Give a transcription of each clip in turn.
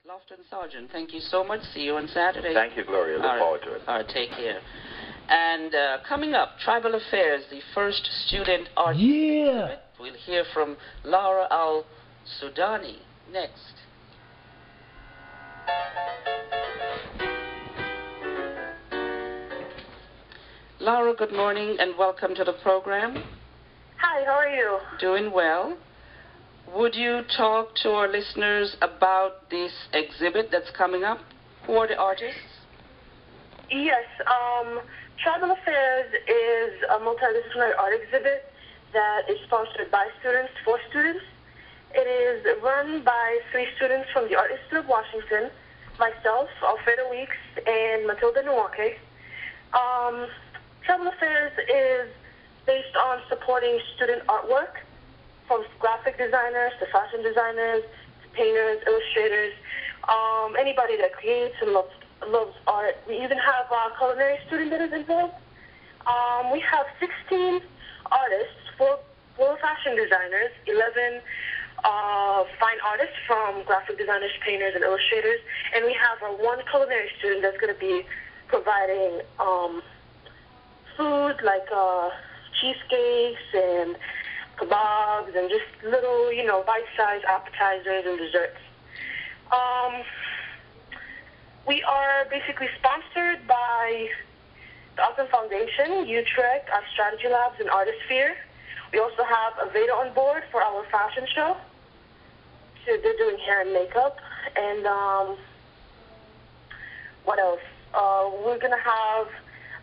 Lofton Sergeant, thank you so much. See you on Saturday. Thank you, Gloria. Look forward to it. All right, take care. And coming up, Tribal Affairs, the first student art exhibit. We'll hear from Laura Al-Sudani next. Laura, good morning and welcome to the program. Hi, how are you? Doing well. Would you talk to our listeners about this exhibit that's coming up? Who are the artists? Yes, Tribal Affairs is a multidisciplinary art exhibit that is sponsored by students for students. It is run by 3 students from the Art Institute of Washington, myself, Alfredo Weeks, and Matilda Nwake. Tribal Affairs is based on supporting student artwork, from graphic designers to fashion designers to painters, illustrators, anybody that creates and loves art. We even have a culinary student that is involved. We have 16 artists, 4 fashion designers, 11 fine artists from graphic designers, painters, and illustrators, and we have our 1 culinary student that's going to be providing food like cheesecakes and kebabs and just little, bite-sized appetizers and desserts. We are basically sponsored by the Awesome Foundation, Utrecht, our Strategy Labs, and Artisphere. We also have Aveda on board for our fashion show. So they're doing hair and makeup. And what else? We're going to have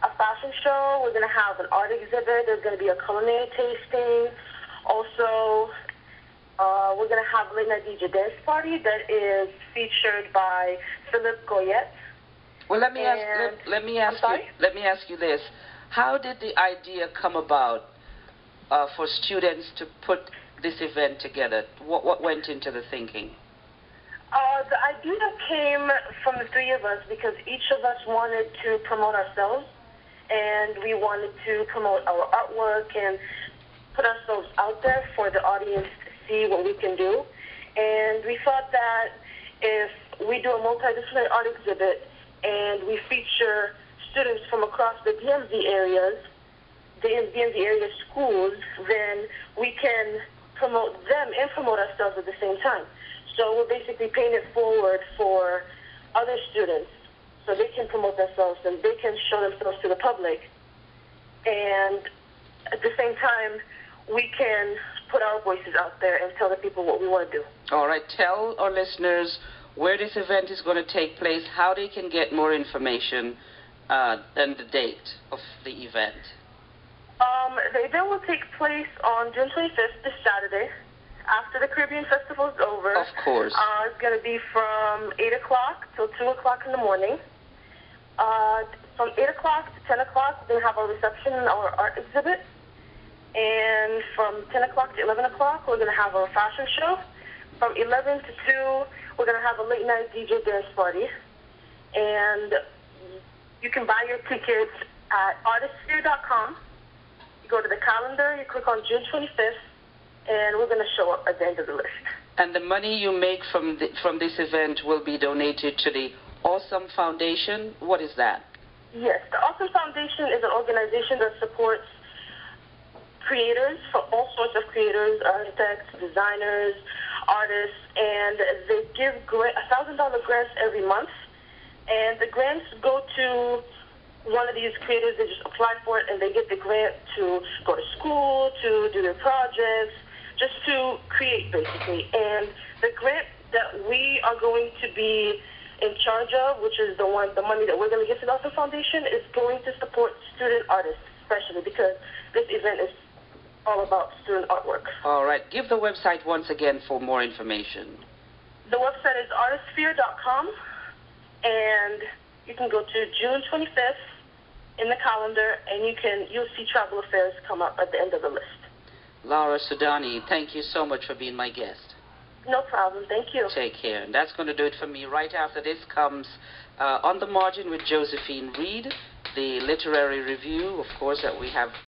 a fashion show. We're going to have an art exhibit. There's going to be a culinary tasting. Also, we're going to have a late-night DJ dance party that is featured by Philip Goyette. Well, let me ask you this: how did the idea come about for students to put this event together? What went into the thinking? The idea came from the 3 of us because each of us wanted to promote ourselves, and we wanted to promote our artwork and put ourselves out there for the audience to see what we can do. And we thought that if we do a multidisciplinary art exhibit and we feature students from across the DMV areas, the DMV area schools, then we can promote them and promote ourselves at the same time. So we're basically paying it forward for other students so they can promote themselves and they can show themselves to the public. And at the same time, we can put our voices out there and tell the people what we want to do. All right. Tell our listeners where this event is going to take place, how they can get more information, and the date of the event. The event will take place on June 25th, this Saturday, after the Caribbean Festival is over. Of course. It's going to be from 8 o'clock till 2 o'clock in the morning. From 8 o'clock to 10 o'clock, we're going to have our reception and our art exhibit. And from 10 o'clock to 11 o'clock, we're going to have our fashion show. From 11 to 2, we're going to have a late-night DJ dance party. And you can buy your tickets at artistsphere.com. You go to the calendar, you click on June 25th, and we're going to show up at the end of the list. And the money you make from this event will be donated to the Awesome Foundation. What is that? Yes, the Awesome Foundation is an organization that supports creators, for all sorts of creators, architects, designers, artists, and they give $1,000 grants every month. And the grants go to one of these creators. They just apply for it, and they get the grant to go to school, to do their projects, just to create, basically. And the grant that we are going to be in charge of, which is the money that we're going to give to the Awesome Foundation, is going to support student artists, especially because this event is all about student artwork. All right. Give the website once again for more information. The website is artistsphere.com, and you can go to June 25th in the calendar, and you'll see Tribal Affairs come up at the end of the list. Laura Sudani, thank you so much for being my guest. No problem. Thank you. Take care. And that's going to do it for me. Right after this comes On the Margin with Josephine Reed, the literary review, of course, that we have